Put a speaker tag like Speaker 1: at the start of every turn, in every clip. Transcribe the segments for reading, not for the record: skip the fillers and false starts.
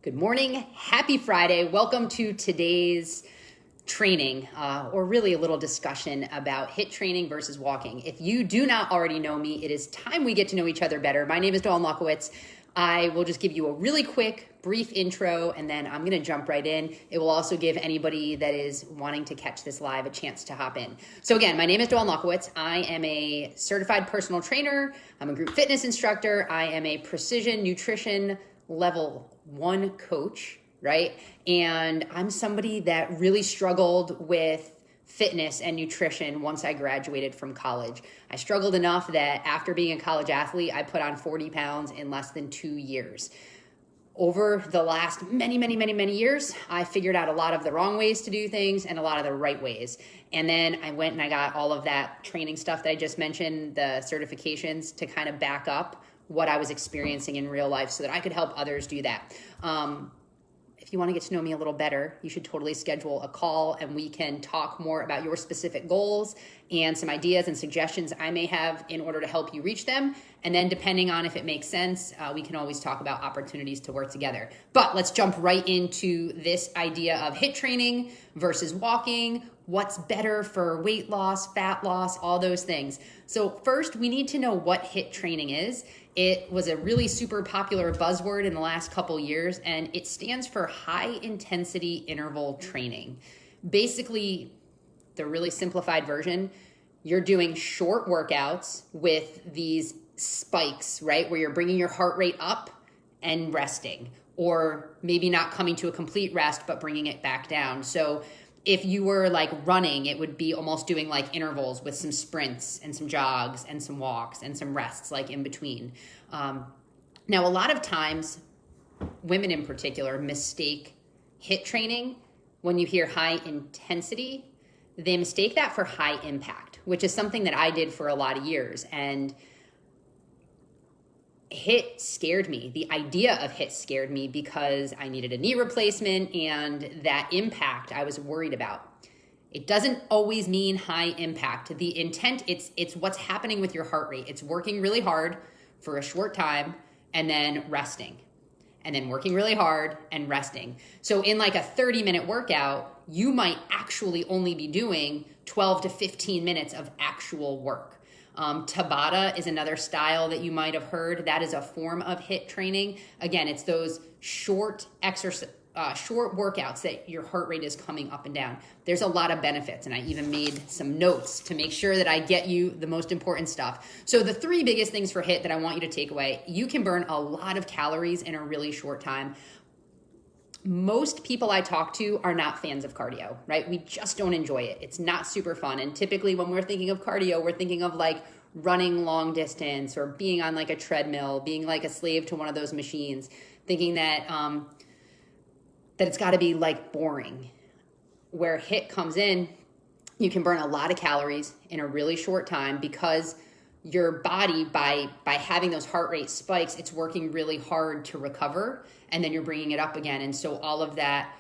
Speaker 1: Good morning. Happy Friday. Welcome to today's training, or really a little discussion about HIIT training versus walking. If you do not already know me, it is time we get to know each other better. My name is Dawn Lokowitz. I will just give you a really quick, brief intro, and then I'm going to jump right in. It will also give anybody that is wanting to catch this live a chance to hop in. So again, my name is Dawn Lokowitz. I am a certified personal trainer. I'm a group fitness instructor. I am a precision nutrition level 1 coach, right? And I'm somebody that really struggled with fitness and nutrition once I graduated from college. I struggled enough that after being a college athlete, I put on 40 pounds in less than 2 years. Over the last many years, I figured out a lot of the wrong ways to do things and a lot of the right ways. And then I went and I got all of that training stuff that I just mentioned, the certifications, to kind of back up what I was experiencing in real life so that I could help others do that. If you want to get to know me a little better, you should totally schedule a call and we can talk more about your specific goals and some ideas and suggestions I may have in order to help you reach them. And then depending on if it makes sense, we can always talk about opportunities to work together. But let's jump right into this idea of HIIT training versus walking. What's better for weight loss, fat loss, all those things. So first, we need to know what HIIT training is. It was a really super popular buzzword in the last couple years, and it stands for high intensity interval training. Basically, the really simplified version, you're doing short workouts with these spikes, right? Where you're bringing your heart rate up and resting, or maybe not coming to a complete rest, but bringing it back down. So if you were like running, it would be almost doing like intervals with some sprints and some jogs and some walks and some rests like in between. Now, a lot of times, women in particular mistake HIIT training. When you hear high intensity, they mistake that for high impact, which is something that I did for a lot of years. And HIIT scared me. The idea of HIIT scared me because I needed a knee replacement, and that impact I was worried about. It doesn't always mean high impact. The intent, it's what's happening with your heart rate. It's working really hard for a short time and then resting, and then working really hard and resting. So in like a 30-minute workout, you might actually only be doing 12 to 15 minutes of actual work. Tabata is another style that you might have heard. That is a form of HIIT training. Again, it's those short workouts that your heart rate is coming up and down. There's a lot of benefits, and I even made some notes to make sure that I get you the most important stuff. So the 3 biggest things for HIIT that I want you to take away: you can burn a lot of calories in a really short time. Most people I talk to are not fans of cardio, right? We just don't enjoy it. It's not super fun. And typically when we're thinking of cardio, we're thinking of like running long distance or being on like a treadmill, being like a slave to one of those machines, thinking that that it's got to be like boring. Where HIIT comes in, you can burn a lot of calories in a really short time because your body, by having those heart rate spikes, it's working really hard to recover, and then you're bringing it up again. And so all of that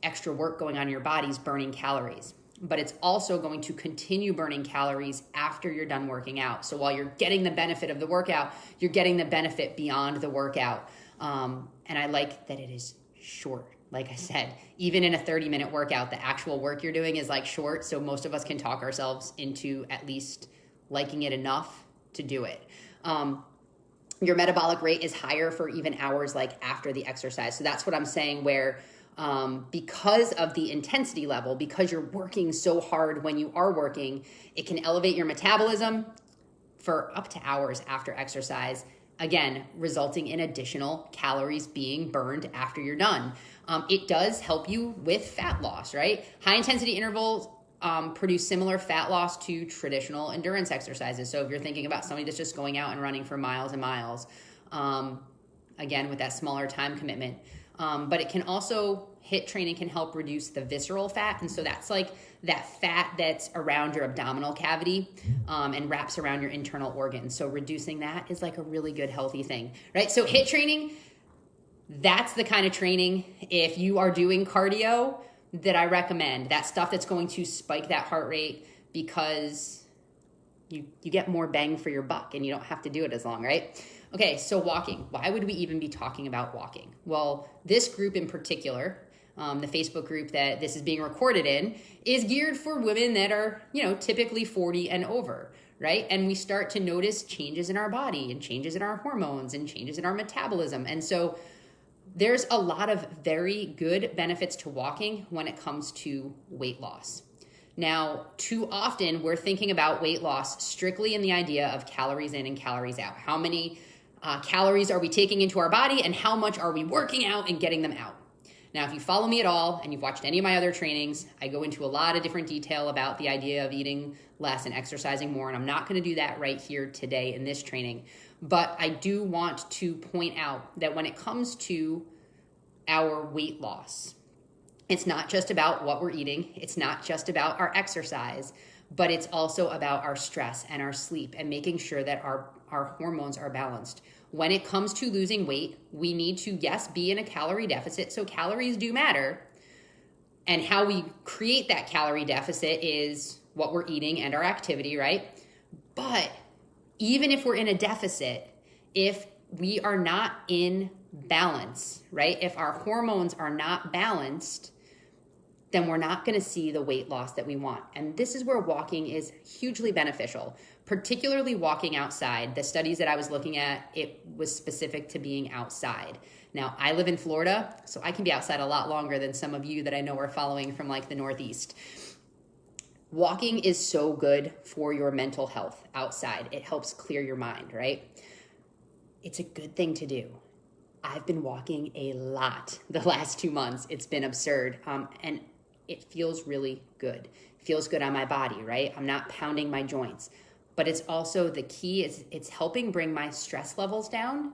Speaker 1: extra work going on in your body is burning calories. But it's also going to continue burning calories after you're done working out. So while you're getting the benefit of the workout, you're getting the benefit beyond the workout. And I like that it is short. Like I said, even in a 30-minute workout, the actual work you're doing is like short. So most of us can talk ourselves into at least liking it enough to do it. Your metabolic rate is higher for even hours like after the exercise. So that's what I'm saying, where because of the intensity level, because you're working so hard when you are working, it can elevate your metabolism for up to hours after exercise, again, resulting in additional calories being burned after you're done. It does help you with fat loss, right? High intensity intervals produce similar fat loss to traditional endurance exercises. So if you're thinking about somebody that's just going out and running for miles and miles, again, with that smaller time commitment. But it can also, HIIT training can help reduce the visceral fat. And so that's like that fat that's around your abdominal cavity and wraps around your internal organs. So reducing that is like a really good, healthy thing, right? So HIIT training, that's the kind of training, if you are doing cardio, that I recommend. That stuff that's going to spike that heart rate because you get more bang for your buck and you don't have to do it as long, right? Okay, so walking. Why would we even be talking about walking? Well, this group in particular, the Facebook group that this is being recorded in, is geared for women that are, typically 40 and over, right? And we start to notice changes in our body and changes in our hormones and changes in our metabolism. And so there's a lot of very good benefits to walking when it comes to weight loss. Now, too often we're thinking about weight loss strictly in the idea of calories in and calories out. How many calories are we taking into our body and how much are we working out and getting them out? Now, if you follow me at all and you've watched any of my other trainings, I go into a lot of different detail about the idea of eating less and exercising more, and I'm not going to do that right here today in this training. But I do want to point out that when it comes to our weight loss, it's not just about what we're eating, it's not just about our exercise, but it's also about our stress and our sleep and making sure that our hormones are balanced. When it comes to losing weight, we need to, yes, be in a calorie deficit. So calories do matter. And how we create that calorie deficit is what we're eating and our activity, right? But even if we're in a deficit, if we are not in balance, right? If our hormones are not balanced, then we're not going to see the weight loss that we want. And this is where walking is hugely beneficial, particularly walking outside. The studies that I was looking at, it was specific to being outside. Now, I live in Florida, so I can be outside a lot longer than some of you that I know are following from like the Northeast. Walking is so good for your mental health outside. It helps clear your mind, right? It's a good thing to do. I've been walking a lot the last 2 months. It's been absurd. And it feels really good. It feels good on my body, right? I'm not pounding my joints. But it's also, the key is it's helping bring my stress levels down,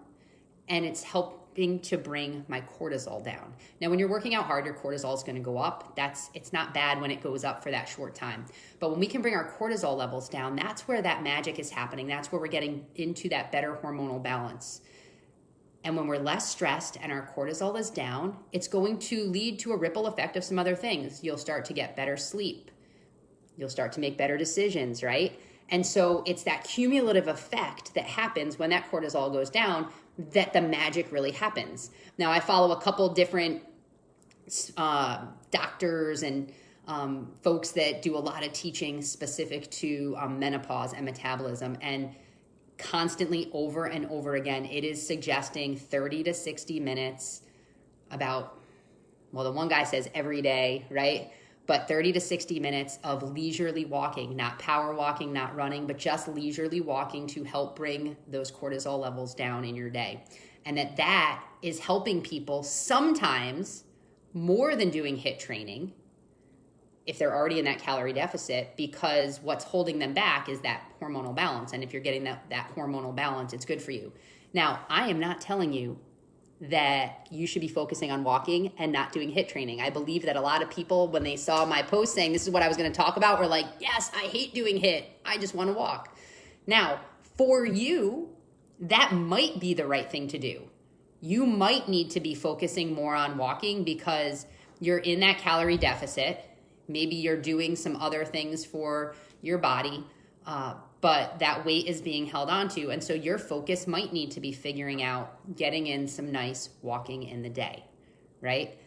Speaker 1: and it's helping to bring my cortisol down. Now, when you're working out hard, your cortisol is going to go up. It's not bad when it goes up for that short time. But when we can bring our cortisol levels down, that's where that magic is happening. That's where we're getting into that better hormonal balance. And when we're less stressed and our cortisol is down, it's going to lead to a ripple effect of some other things. You'll start to get better sleep. You'll start to make better decisions, right? And so it's that cumulative effect that happens when that cortisol goes down that the magic really happens. Now, I follow a couple different doctors and folks that do a lot of teaching specific to menopause and metabolism, and constantly over and over again, it is suggesting 30 to 60 minutes about, well, the one guy says every day, right? But 30 to 60 minutes of leisurely walking, not power walking, not running, but just leisurely walking to help bring those cortisol levels down in your day. And that is helping people sometimes more than doing HIIT training if they're already in that calorie deficit, because what's holding them back is that hormonal balance. And if you're getting that hormonal balance, it's good for you. Now, I am not telling you that you should be focusing on walking and not doing HIIT training. I believe that a lot of people, when they saw my post saying this is what I was going to talk about, were like, yes, I hate doing HIIT. I just want to walk. Now, for you, that might be the right thing to do. You might need to be focusing more on walking because you're in that calorie deficit. Maybe you're doing some other things for your body, but that weight is being held onto. And so your focus might need to be figuring out getting in some nice walking in the day, right?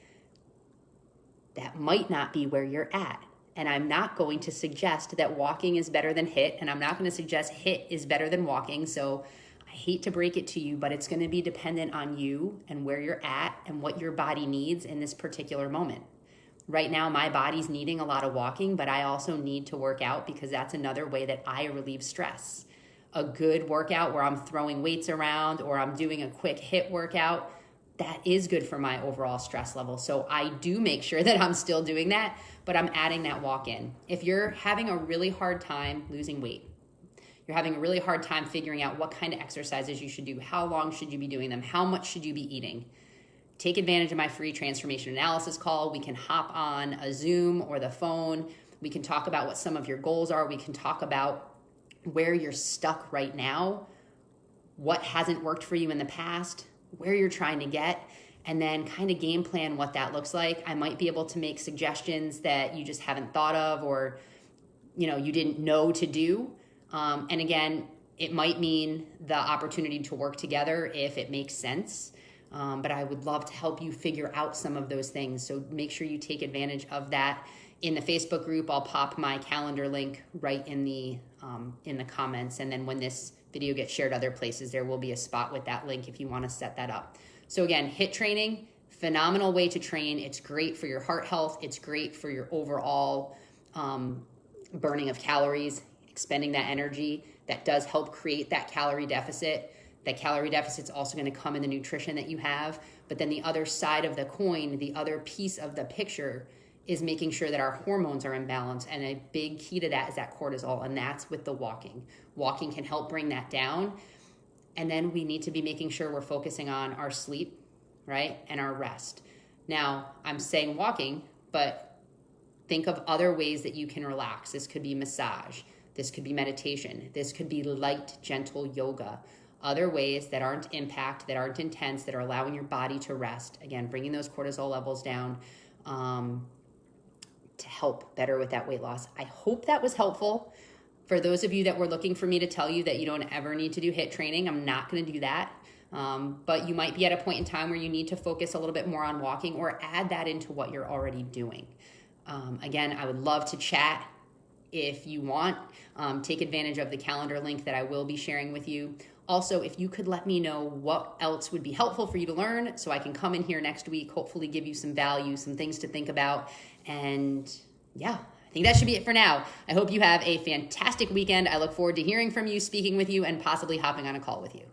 Speaker 1: That might not be where you're at. And I'm not going to suggest that walking is better than HIIT, and I'm not going to suggest HIIT is better than walking. So I hate to break it to you, but it's going to be dependent on you and where you're at and what your body needs in this particular moment. Right now, my body's needing a lot of walking, but I also need to work out because that's another way that I relieve stress. A good workout where I'm throwing weights around or I'm doing a quick HIIT workout, that is good for my overall stress level. So I do make sure that I'm still doing that, but I'm adding that walk in. If you're having a really hard time losing weight, you're having a really hard time figuring out what kind of exercises you should do, how long should you be doing them, how much should you be eating, take advantage of my free transformation analysis call. We can hop on a Zoom or the phone. We can talk about what some of your goals are. We can talk about where you're stuck right now, what hasn't worked for you in the past, where you're trying to get, and then kind of game plan what that looks like. I might be able to make suggestions that you just haven't thought of or you didn't know to do. And again, It might mean the opportunity to work together if it makes sense. But I would love to help you figure out some of those things. So make sure you take advantage of that. In the Facebook group, I'll pop my calendar link right in the comments. And then when this video gets shared other places, there will be a spot with that link if you want to set that up. So again, HIIT training, phenomenal way to train. It's great for your heart health. It's great for your overall burning of calories, expending that energy. That does help create that calorie deficit. That calorie deficit's also going to come in the nutrition that you have. But then the other side of the coin, the other piece of the picture is making sure that our hormones are in balance. And a big key to that is that cortisol, and that's with the walking. Walking can help bring that down. And then we need to be making sure we're focusing on our sleep, right? And our rest. Now, I'm saying walking, but think of other ways that you can relax. This could be massage. This could be meditation. This could be light, gentle yoga. Other ways that aren't impact, that aren't intense, that are allowing your body to rest. Again, bringing those cortisol levels down to help better with that weight loss. I hope that was helpful. For those of you that were looking for me to tell you that you don't ever need to do HIIT training, I'm not going to do that. But you might be at a point in time where you need to focus a little bit more on walking or add that into what you're already doing. Again, I would love to chat if you want. Take advantage of the calendar link that I will be sharing with you. Also, if you could let me know what else would be helpful for you to learn so I can come in here next week, hopefully give you some value, some things to think about. And yeah, I think that should be it for now. I hope you have a fantastic weekend. I look forward to hearing from you, speaking with you, and possibly hopping on a call with you.